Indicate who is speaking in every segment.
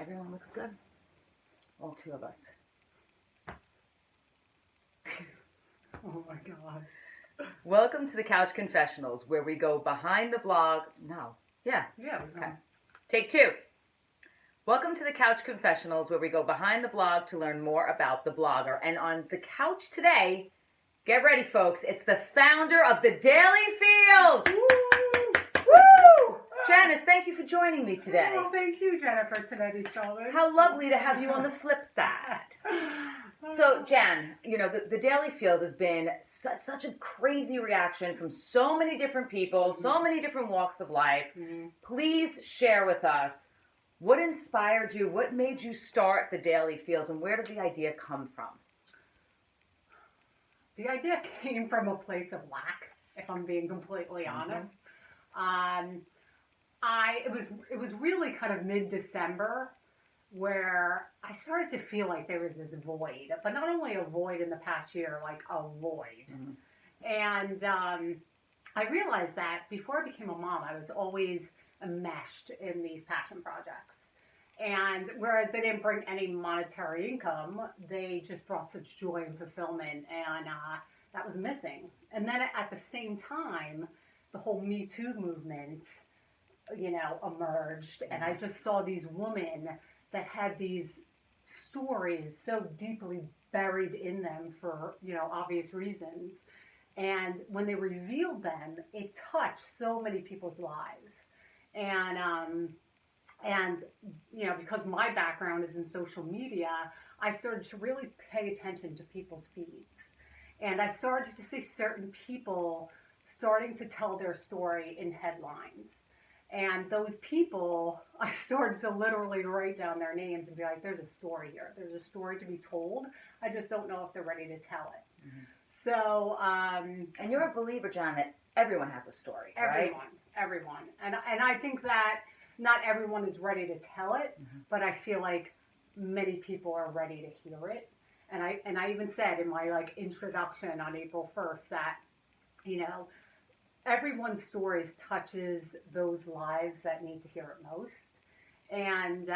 Speaker 1: Everyone looks good. All two of us.
Speaker 2: Oh my God.
Speaker 1: Welcome to the Couch Confessionals, where we go behind the blog. No. Yeah.
Speaker 2: Yeah.
Speaker 1: Okay. Take two. Welcome to the Couch Confessionals, where we go behind the blog to learn more about the blogger. And on the couch today, get ready, folks. It's the founder of the Daily Feels. Woo! Janice, thank you for joining me today.
Speaker 2: Oh, thank you, Jennifer Tonetti-Sullivan.
Speaker 1: How lovely to have you on the flip side. So, Jan, you know, the Daily Feels has been such a crazy reaction from so many different people, so many different walks of life. Please share with us what inspired you, what made you start the Daily Feels, and where did the idea come from?
Speaker 2: The idea came from a place of lack, if I'm being completely honest. It was really kind of mid-December where I started to feel like there was this void, but not only a void in the past year, like a void. And I realized that before I became a mom, I was always enmeshed in these passion projects. And whereas they didn't bring any monetary income, they just brought such joy and fulfillment, and that was missing. And then at the same time, the whole Me Too movement, you know, emerged, and I just saw these women that had these stories so deeply buried in them for, you know, obvious reasons. And when they revealed them, it touched so many people's lives. And you know, because my background is in social media, I started to really pay attention to people's feeds. And I started to see certain people starting to tell their story in headlines. And those people, I started to literally write down their names and be like, there's a story here. There's a story to be told. I just don't know if they're ready to tell it. So,
Speaker 1: and you're a believer, John, that everyone has a story, right?
Speaker 2: Everyone. And I think that not everyone is ready to tell it, but I feel like many people are ready to hear it. And I even said in my like introduction on April 1st that, you know, everyone's stories touches those lives that need to hear it most. And,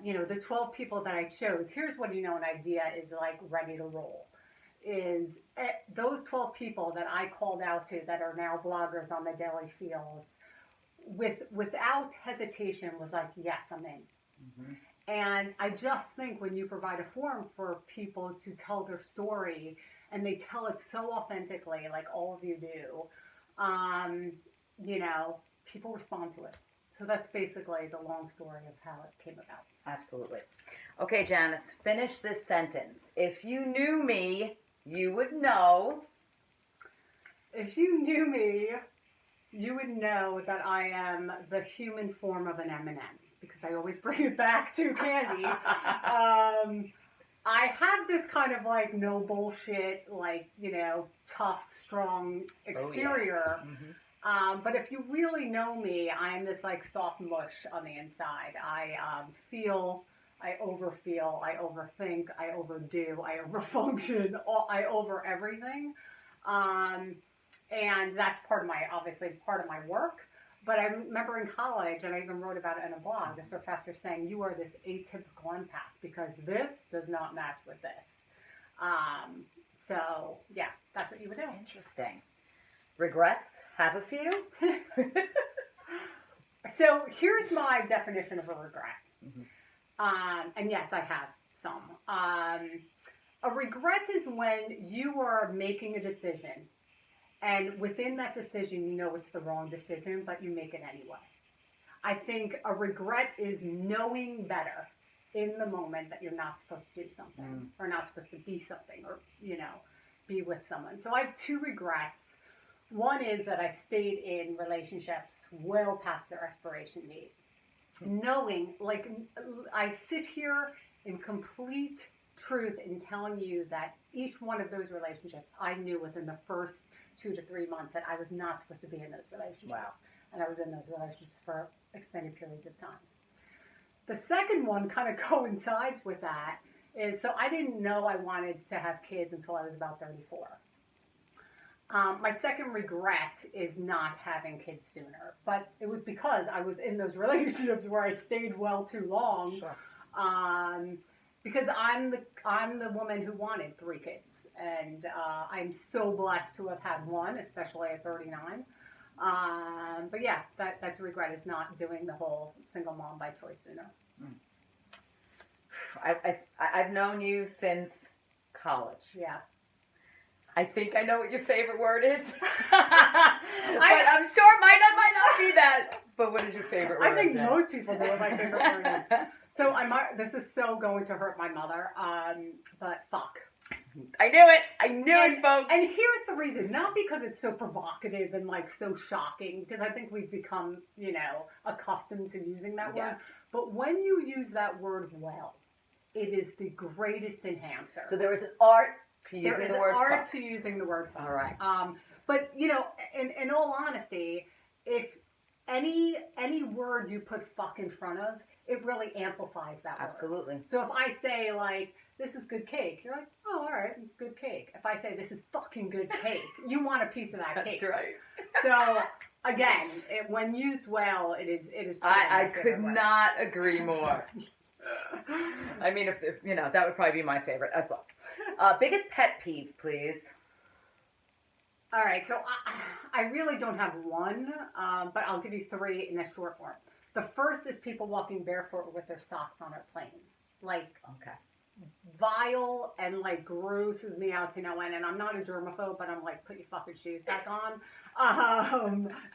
Speaker 2: you know, the 12 people that I chose, here's what, you know, an idea is like ready to roll. Is those 12 people that I called out to that are now bloggers on the Daily Feels, without hesitation was like, yes, I'm in. And I just think when you provide a forum for people to tell their story, and they tell it so authentically, like all of you do, you know, people respond to it. So that's basically the long story of how it came about.
Speaker 1: Absolutely. Okay, Janice, finish this sentence. If you knew me, you would know.
Speaker 2: If you knew me, you would know that I am the human form of an M&M, because I always bring it back to candy. I have this kind of like no bullshit, like, you know, tough, strong exterior. But if you really know me, I am this like soft mush on the inside. I feel, I overfeel, I overthink, I overdo, I overfunction, I over everything. And that's obviously part of my work. But I remember in college, and I even wrote about it in a blog, this professor saying, you are this atypical empath because this does not match with this. So, yeah, that's what you would do.
Speaker 1: Interesting. Regrets? Have a few?
Speaker 2: So here's my definition of a regret. And yes, I have some. A regret is when you are making a decision, and within that decision, you know it's the wrong decision, but you make it anyway. I think a regret is knowing better in the moment that you're not supposed to do something, or not supposed to be something, or, you know, be with someone. So I have two regrets. One is that I stayed in relationships well past their expiration date. Knowing, like, I sit here in complete truth in telling you that each one of those relationships, I knew within the first 2 to 3 months that I was not supposed to be in those relationships.
Speaker 1: Wow.
Speaker 2: And I was in those relationships for extended periods of time. The second one kind of coincides with that is, so I didn't know I wanted to have kids until I was about 34. My second regret is not having kids sooner, but it was because I was in those relationships where I stayed well too long.
Speaker 1: Sure.
Speaker 2: Because I'm the woman who wanted 3 kids, and I'm so blessed to have had one, especially at 39. But yeah, that's a regret, is not doing the whole single mom by choice sooner.
Speaker 1: I've known you since college.
Speaker 2: Yeah.
Speaker 1: I think I know what your favorite word is. But I'm sure it might not be that. But what is your favorite word?
Speaker 2: I think
Speaker 1: Jen?
Speaker 2: most people know what my favorite word is. So this is so going to hurt my mother, but fuck.
Speaker 1: I knew it, folks.
Speaker 2: And here's the reason. Not because it's so provocative and like so shocking, because I think we've become, accustomed to using that word.
Speaker 1: Yes.
Speaker 2: But when you use that word well, it is the greatest enhancer.
Speaker 1: So there is an art to using
Speaker 2: there is
Speaker 1: the word
Speaker 2: an art
Speaker 1: fuck.
Speaker 2: to using the word fuck.
Speaker 1: All right.
Speaker 2: But in all honesty, if any word you put fuck in front of, it really amplifies that word.
Speaker 1: Absolutely.
Speaker 2: So if I say like, this is good cake, you're like, oh, all right, good cake. If I say this is fucking good cake, you want a piece of that cake.
Speaker 1: That's right.
Speaker 2: So again, when used well, it is.
Speaker 1: I could not agree more. I mean, if that would probably be my favorite as well. Biggest pet peeve, please.
Speaker 2: All right, so I really don't have one, but I'll give you 3 in a short form. The first is people walking barefoot with their socks on a plane. Like,
Speaker 1: Okay.
Speaker 2: Vile and like grosses me out to no end. And I'm not a germaphobe, but I'm like, put your fucking shoes back on.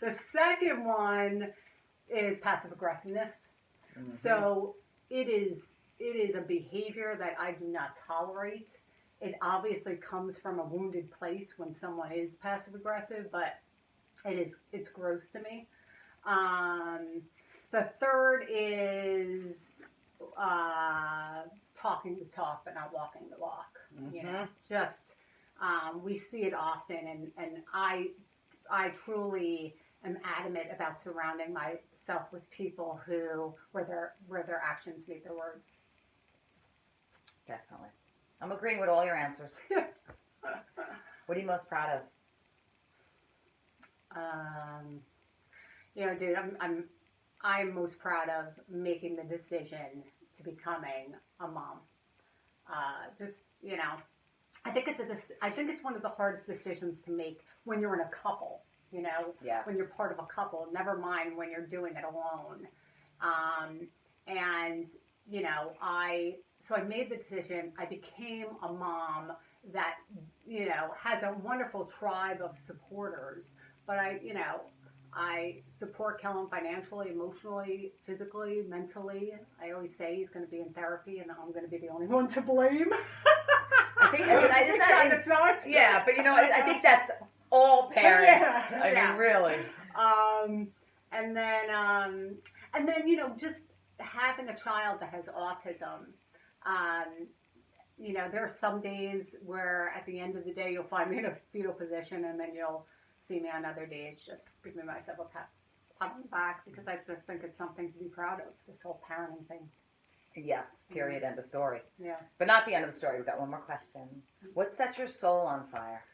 Speaker 2: The second one is passive aggressiveness.
Speaker 1: Mm-hmm.
Speaker 2: So it is a behavior that I do not tolerate. It obviously comes from a wounded place when someone is passive aggressive, but it's gross to me. The third is talking the talk but not walking the walk.
Speaker 1: Mm-hmm.
Speaker 2: We see it often, and I truly am adamant about surrounding myself with people where their actions meet their words.
Speaker 1: Definitely. I'm agreeing with all your answers. What are you most proud of?
Speaker 2: Dude, I'm most proud of making the decision to becoming a mom. I think it's one of the hardest decisions to make when you're in a couple.
Speaker 1: Yes.
Speaker 2: When you're part of a couple. Never mind when you're doing it alone. So I made the decision. I became a mom that, has a wonderful tribe of supporters. But I support Kellen financially, emotionally, physically, mentally. I always say he's going to be in therapy, and I'm going to be the only one to blame.
Speaker 1: Yeah, but I think that's all parents.
Speaker 2: Yeah,
Speaker 1: I mean, really.
Speaker 2: And then just having a child that has autism. There are some days where at the end of the day you'll find me in a fetal position, and then you'll see me on other days just giving myself a pat on the back, because I just think it's something to be proud of, this whole parenting thing.
Speaker 1: Yes, period, end of story.
Speaker 2: Yeah.
Speaker 1: But not the end of the story. We've got one more question. What sets your soul on fire?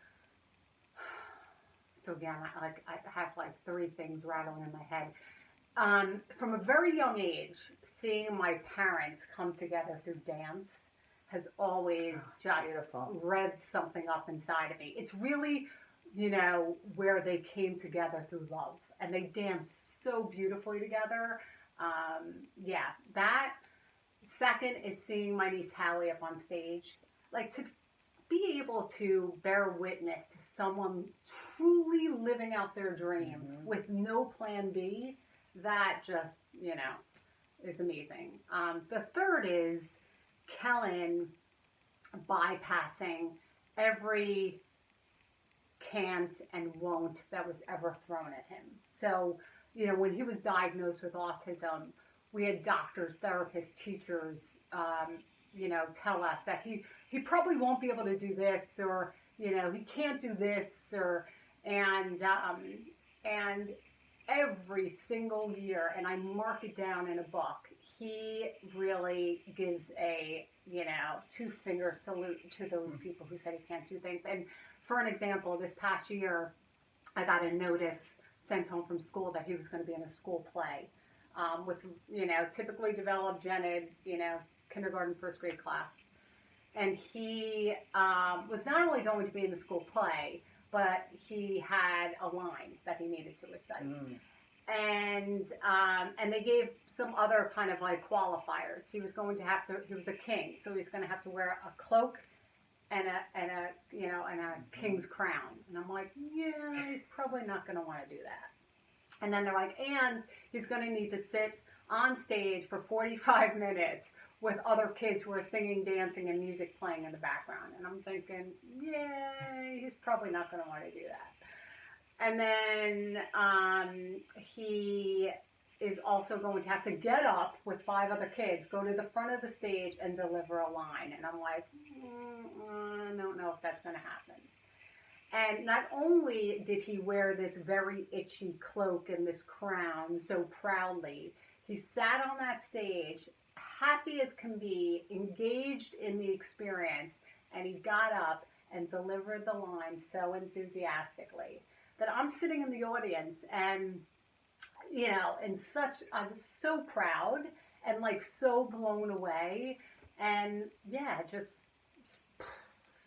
Speaker 2: So again, I have like 3 things rattling in my head. From a very young age, seeing my parents come together through dance has always just
Speaker 1: beautiful.
Speaker 2: revved something up inside of me. It's really, where they came together through love, and they danced so beautifully together. That. Second is seeing my niece Hallie up on stage. Like, to be able to bear witness to someone truly living out their dream with no plan B, that just, is amazing. The third is Kellen bypassing every can't and won't that was ever thrown at him. So, when he was diagnosed with autism, we had doctors, therapists, teachers, tell us that he probably won't be able to do this, or, he can't do this, and every single year, and I mark it down in a book, he really gives a, 2-finger salute to those people who said he can't do things. And for an example, this past year, I got a notice sent home from school that he was going to be in a school play. With, typically developed, kindergarten, first grade class. And he was not only going to be in the school play, but he had a line that he needed to recite. And they gave some other kind of like qualifiers. He was going to have to, he was a king, so he was going to have to wear a cloak and a king's crown. And I'm like, yeah, he's probably not going to want to do that. And then they're like, and he's going to need to sit on stage for 45 minutes with other kids who are singing, dancing, and music playing in the background. And I'm thinking, yeah, he's probably not going to want to do that. And then he is also going to have to get up with 5 other kids, go to the front of the stage, and deliver a line. And I'm like, I don't know if that's going to happen. And not only did he wear this very itchy cloak and this crown so proudly, he sat on that stage, happy as can be, engaged in the experience, and he got up and delivered the line so enthusiastically that I'm sitting in the audience and, you know, I was so proud and like so blown away, and yeah, just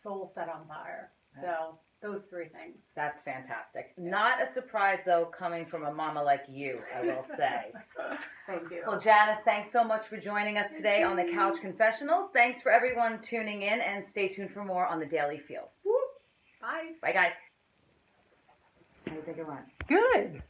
Speaker 2: soul set on fire. So those 3 things.
Speaker 1: That's fantastic. Yeah. Not a surprise, though, coming from a mama like you, I will say.
Speaker 2: Thank you.
Speaker 1: Well, Janice, thanks so much for joining us today on the Couch Confessionals. Thanks for everyone tuning in, and stay tuned for more on the Daily Feels.
Speaker 2: Bye.
Speaker 1: Bye, guys. How do you think it went?
Speaker 2: Good.